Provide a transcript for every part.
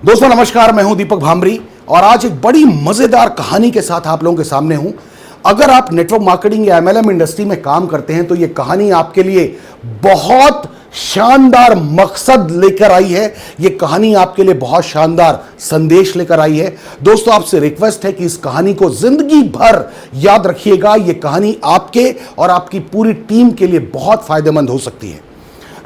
दोस्तों नमस्कार, मैं हूं दीपक भांबरी और आज एक बड़ी मजेदार कहानी के साथ आप लोगों के सामने हूं। अगर आप नेटवर्क मार्केटिंग या एमएलएम इंडस्ट्री में काम करते हैं तो यह कहानी आपके लिए बहुत शानदार मकसद लेकर आई है। यह कहानी आपके लिए बहुत शानदार संदेश लेकर आई है। दोस्तों आपसे रिक्वेस्ट है कि इस कहानी को जिंदगी भर याद रखिएगा। यह कहानी आपके और आपकी पूरी टीम के लिए बहुत फायदेमंद हो सकती है।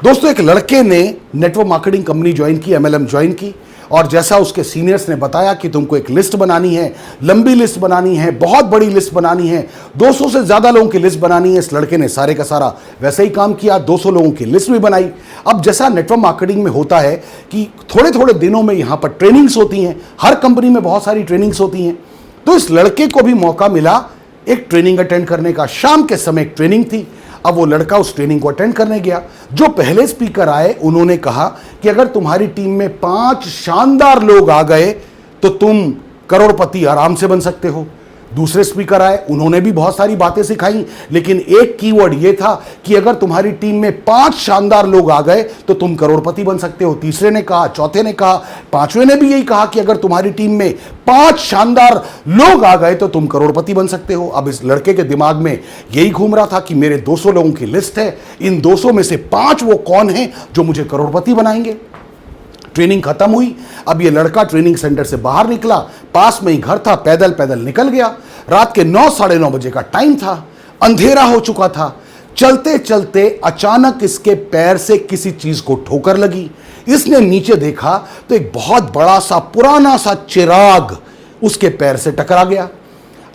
दोस्तों एक लड़के ने नेटवर्क मार्केटिंग कंपनी ज्वाइन की, एमएलएम ज्वाइन की, और जैसा उसके सीनियर्स ने बताया कि तुमको एक लिस्ट बनानी है, लंबी लिस्ट बनानी है, बहुत बड़ी लिस्ट बनानी है, 200 से ज्यादा लोगों की लिस्ट बनानी है। इस लड़के ने सारे का सारा वैसे ही काम किया, 200 लोगों की लिस्ट भी बनाई। अब जैसा नेटवर्क मार्केटिंग में होता है कि थोड़े थोड़े दिनों में यहां पर ट्रेनिंग्स होती हैं, हर कंपनी में बहुत सारी ट्रेनिंग्स होती हैं। तो इस लड़के को भी मौका मिला एक ट्रेनिंग अटेंड करने का। शाम के समय एक ट्रेनिंग थी। अब वो लड़का उस ट्रेनिंग को अटेंड करने गया। जो पहले स्पीकर आए उन्होंने कहा कि अगर तुम्हारी टीम में 5 शानदार लोग आ गए तो तुम करोड़पति आराम से बन सकते हो। दूसरे स्पीकर आए, उन्होंने भी बहुत सारी बातें सिखाई, लेकिन एक कीवर्ड ये था कि अगर तुम्हारी टीम में 5 शानदार लोग आ गए तो तुम करोड़पति बन सकते हो। तीसरे ने कहा, चौथे ने कहा, पांचवें ने भी यही कहा कि अगर तुम्हारी टीम में 5 शानदार लोग आ गए तो तुम करोड़पति बन सकते हो। अब इस लड़के के दिमाग में यही घूम रहा था कि मेरे 200 लोगों की लिस्ट है, इन 200 में से 5 वो कौन हैं जो मुझे करोड़पति बनाएंगे। ट्रेनिंग खत्म हुई। अब ये लड़का ट्रेनिंग सेंटर से बाहर निकला, पास में ही घर था, पैदल पैदल निकल गया। रात के 9 साढ़े 9 बजे का टाइम था, अंधेरा हो चुका था। चलते चलते अचानक इसके पैर से किसी चीज को ठोकर लगी। इसने नीचे देखा तो एक बहुत बड़ा सा पुराना सा चिराग उसके पैर से टकरा गया।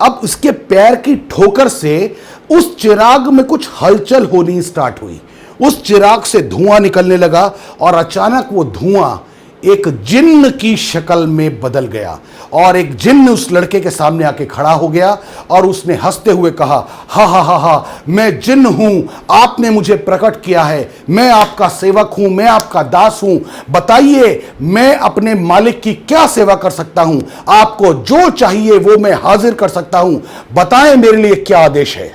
अब उसके पैर की ठोकर से उस चिराग में कुछ हलचल होनी स्टार्ट हुई। उस चिराग से धुआं निकलने लगा और अचानक वो धुआं एक जिन्न की शक्ल में बदल गया और एक जिन्न उस लड़के के सामने आके खड़ा हो गया और उसने हंसते हुए कहा, हा हा हा हा, मैं जिन्न हूं, आपने मुझे प्रकट किया है, मैं आपका सेवक हूं, मैं आपका दास हूं, बताइए मैं अपने मालिक की क्या सेवा कर सकता हूं, आपको जो चाहिए वो मैं हाजिर कर सकता हूं, बताएं मेरे लिए क्या आदेश है।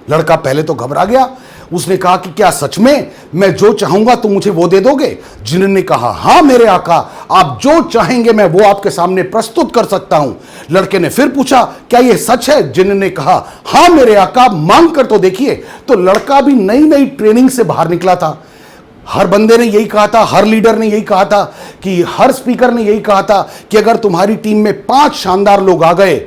लड़का पहले तो घबरा गया। उसने कहा कि क्या सच में मैं जो चाहूंगा तुम मुझे वो दे दोगे? जिन्न ने कहा, हां मेरे आका, आप जो चाहेंगे मैं वो आपके सामने प्रस्तुत कर सकता हूं। लड़के ने फिर पूछा, क्या ये सच है? जिन्न ने कहा, हां मेरे आका, मांग कर तो देखिए। तो लड़का भी नई नई ट्रेनिंग से बाहर निकला था। हर बंदे ने यही कहा था, हर लीडर ने यही कहा था, कि हर स्पीकर ने यही कहा था कि अगर तुम्हारी टीम में 5 शानदार लोग आ गए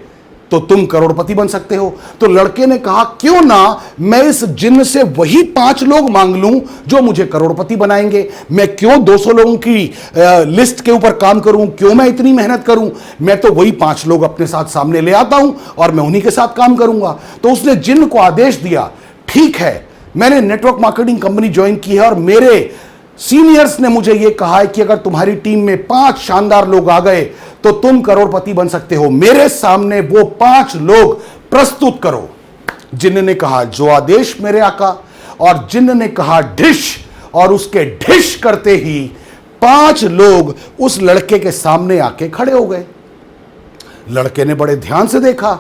तो तुम करोड़पति बन सकते हो। तो लड़के ने कहा, क्यों ना मैं इस जिन्न से वही 5 लोग मांग लूं जो मुझे करोड़पति बनाएंगे। मैं क्यों 200 लोगों की लिस्ट के ऊपर काम करूं, क्यों मैं इतनी मेहनत करूं, मैं तो वही 5 लोग अपने साथ सामने ले आता हूं और मैं उन्हीं के साथ काम करूंगा। तो उसने जिन्न को आदेश दिया, ठीक है, मैंने नेटवर्क मार्केटिंग कंपनी ज्वाइन की है और मेरे सीनियर्स ने मुझे यह कहा है कि अगर तुम्हारी टीम में 5 शानदार लोग आ गए तो तुम करोड़पति बन सकते हो। मेरे सामने वो 5 लोग प्रस्तुत करो। जिन्न ने कहा, जो आदेश मेरे आका। और जिन्न ने कहा, ढिश, और उसके ढिश करते ही 5 लोग उस लड़के के सामने आके खड़े हो गए। लड़के ने बड़े ध्यान से देखा,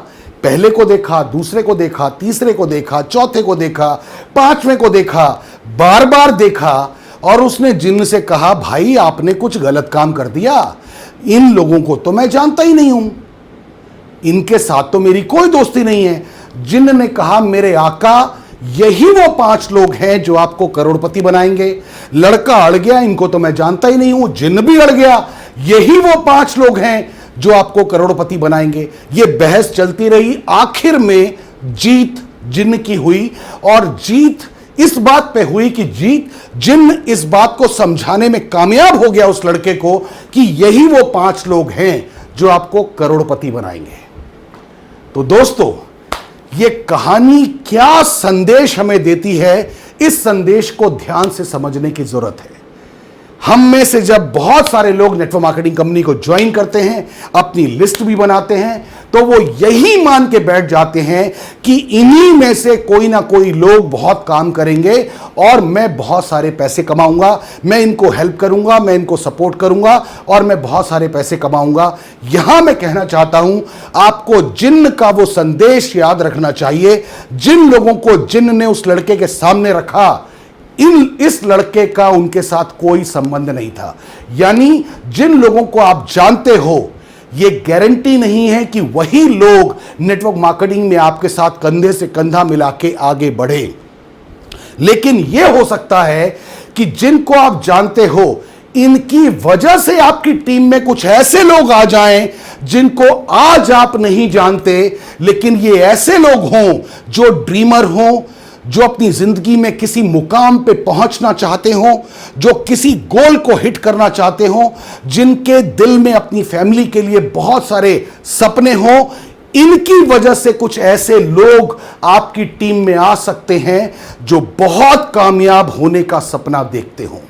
पहले को देखा, दूसरे को देखा, तीसरे को देखा, चौथे को देखा, 5वें को देखा, बार बार देखा और उसने जिन्न से कहा, भाई आपने कुछ गलत काम कर दिया, इन लोगों को तो मैं जानता ही नहीं हूं, इनके साथ तो मेरी कोई दोस्ती नहीं है। जिन्न ने कहा, मेरे आका, यही वो 5 लोग हैं जो आपको करोड़पति बनाएंगे। लड़का अड़ गया, इनको तो मैं जानता ही नहीं हूं। जिन्न भी अड़ गया, यही वो 5 लोग हैं जो आपको करोड़पति बनाएंगे। ये बहस चलती रही। आखिर में जीत जिन्न की हुई और जीत इस बात पे हुई कि जिन्न इस बात को समझाने में कामयाब हो गया उस लड़के को कि यही वो 5 लोग हैं जो आपको करोड़पति बनाएंगे। तो दोस्तों ये कहानी क्या संदेश हमें देती है, इस संदेश को ध्यान से समझने की जरूरत है। हम में से जब बहुत सारे लोग नेटवर्क मार्केटिंग कंपनी को ज्वाइन करते हैं, अपनी लिस्ट भी बनाते हैं, तो वो यही मान के बैठ जाते हैं कि इन्हीं में से कोई ना कोई लोग बहुत काम करेंगे और मैं बहुत सारे पैसे कमाऊंगा, मैं इनको हेल्प करूंगा, मैं इनको सपोर्ट करूंगा और मैं बहुत सारे पैसे कमाऊंगा। यहां मैं कहना चाहता हूं, आपको जिन्न का वो संदेश याद रखना चाहिए। जिन लोगों को जिन्न ने उस लड़के के सामने रखा, इस लड़के का उनके साथ कोई संबंध नहीं था। यानी जिन लोगों को आप जानते हो, यह गारंटी नहीं है कि वही लोग नेटवर्क मार्केटिंग में आपके साथ कंधे से कंधा मिला के आगे बढ़े। लेकिन यह हो सकता है कि जिनको आप जानते हो, इनकी वजह से आपकी टीम में कुछ ऐसे लोग आ जाएं जिनको आज आप नहीं जानते, लेकिन ये ऐसे लोग हों जो ड्रीमर हों, जो अपनी जिंदगी में किसी मुकाम पे पहुंचना चाहते हों, जो किसी गोल को हिट करना चाहते हों, जिनके दिल में अपनी फैमिली के लिए बहुत सारे सपने हों। इनकी वजह से कुछ ऐसे लोग आपकी टीम में आ सकते हैं जो बहुत कामयाब होने का सपना देखते हों।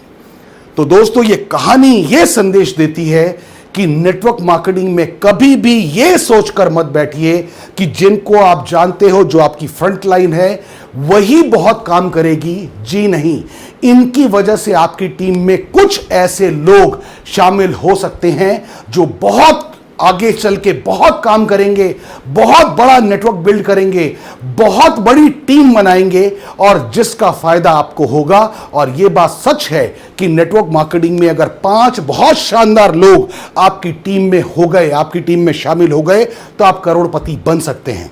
तो दोस्तों, ये कहानी ये संदेश देती है कि नेटवर्क मार्केटिंग में कभी भी ये सोचकर मत बैठिए कि जिनको आप जानते हो, जो आपकी फ्रंट लाइन है, वही बहुत काम करेगी। जी नहीं, इनकी वजह से आपकी टीम में कुछ ऐसे लोग शामिल हो सकते हैं जो बहुत आगे चल के बहुत काम करेंगे, बहुत बड़ा नेटवर्क बिल्ड करेंगे, बहुत बड़ी टीम बनाएंगे और जिसका फायदा आपको होगा। और यह बात सच है कि नेटवर्क मार्केटिंग में अगर 5 बहुत शानदार लोग आपकी टीम में हो गए, आपकी टीम में शामिल हो गए, तो आप करोड़पति बन सकते हैं।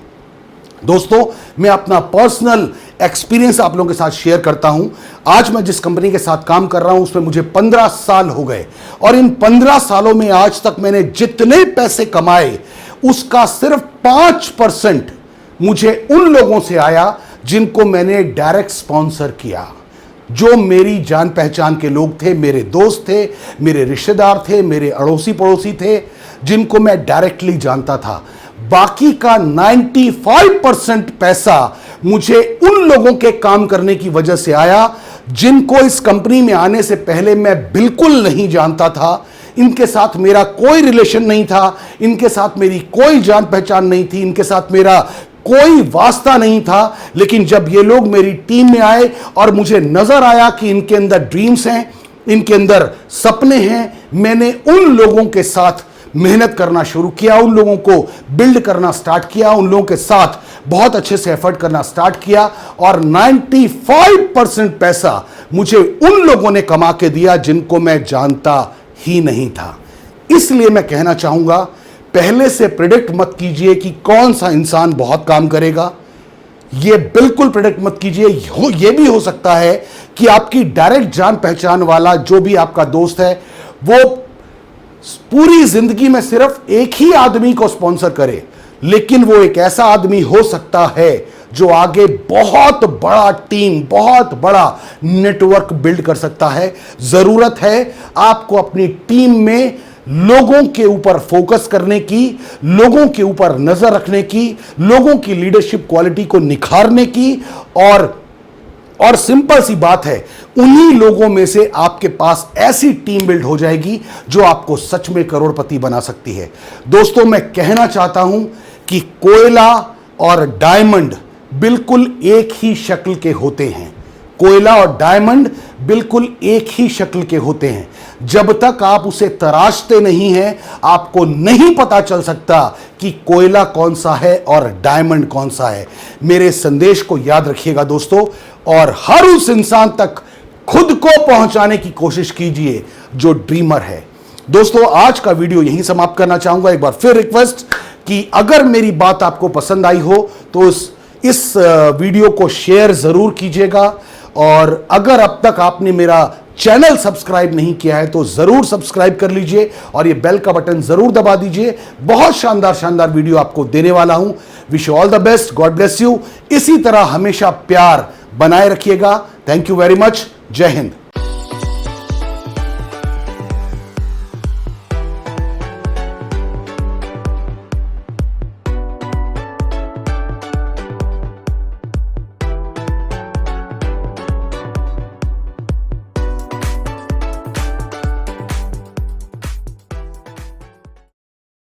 दोस्तों, मैं अपना पर्सनल एक्सपीरियंस आप लोगों के साथ शेयर करता हूं। आज मैं जिस कंपनी के साथ काम कर रहा हूं, उसमें मुझे 15 साल हो गए और इन 15 सालों में आज तक मैंने जितने पैसे कमाए, उसका सिर्फ 5% मुझे उन लोगों से आया जिनको मैंने डायरेक्ट स्पॉन्सर किया, जो मेरी जान पहचान के लोग थे, मेरे दोस्त थे, मेरे रिश्तेदार थे, मेरे अड़ोसी पड़ोसी थे, जिनको मैं डायरेक्टली जानता था। बाकी का 95% पैसा मुझे उन लोगों के काम करने की वजह से आया जिनको इस कंपनी में आने से पहले मैं बिल्कुल नहीं जानता था। इनके साथ मेरा कोई रिलेशन नहीं था, इनके साथ मेरी कोई जान पहचान नहीं थी, इनके साथ मेरा कोई वास्ता नहीं था। लेकिन जब ये लोग मेरी टीम में आए और मुझे नजर आया कि इनके अंदर ड्रीम्स हैं, इनके अंदर सपने हैं, मैंने उन लोगों के साथ मेहनत करना शुरू किया, उन लोगों को बिल्ड करना स्टार्ट किया, उन लोगों के साथ बहुत अच्छे से एफर्ट करना स्टार्ट किया और 95% पैसा मुझे उन लोगों ने कमा के दिया जिनको मैं जानता ही नहीं था। इसलिए मैं कहना चाहूंगा, पहले से प्रेडिक्ट मत कीजिए कि कौन सा इंसान बहुत काम करेगा। यह बिल्कुल प्रेडिक्ट मत कीजिए। यह भी हो सकता है कि आपकी डायरेक्ट जान पहचान वाला जो भी आपका दोस्त है, वो पूरी जिंदगी में सिर्फ एक ही आदमी को स्पॉन्सर करे, लेकिन वो एक ऐसा आदमी हो सकता है जो आगे बहुत बड़ा टीम, बहुत बड़ा नेटवर्क बिल्ड कर सकता है। जरूरत है आपको अपनी टीम में लोगों के ऊपर फोकस करने की, लोगों के ऊपर नजर रखने की, लोगों की लीडरशिप क्वालिटी को निखारने की। और सिंपल सी बात है, उन्हीं लोगों में से आपके पास ऐसी टीम बिल्ड हो जाएगी जो आपको सच में करोड़पति बना सकती है। दोस्तों, मैं कहना चाहता हूं कि कोयला और डायमंड बिल्कुल एक ही शक्ल के होते हैं। कोयला और डायमंड बिल्कुल एक ही शक्ल के होते हैं। जब तक आप उसे तराशते नहीं हैं, आपको नहीं पता चल सकता कि कोयला कौन सा है और डायमंड कौन सा है। मेरे संदेश को याद रखिएगा दोस्तों, और हर उस इंसान तक खुद को पहुंचाने की कोशिश कीजिए जो ड्रीमर है। दोस्तों, आज का वीडियो यहीं समाप्त करना चाहूंगा। एक बार फिर रिक्वेस्ट कि अगर मेरी बात आपको पसंद आई हो तो इस वीडियो को शेयर जरूर कीजिएगा, और अगर अब तक आपने मेरा चैनल सब्सक्राइब नहीं किया है तो जरूर सब्सक्राइब कर लीजिए और ये बेल का बटन जरूर दबा दीजिए। बहुत शानदार शानदार वीडियो आपको देने वाला हूं। Wish you all the best, God bless you. इसी तरह हमेशा प्यार बनाए रखिएगा। Thank you very much. जय हिंद।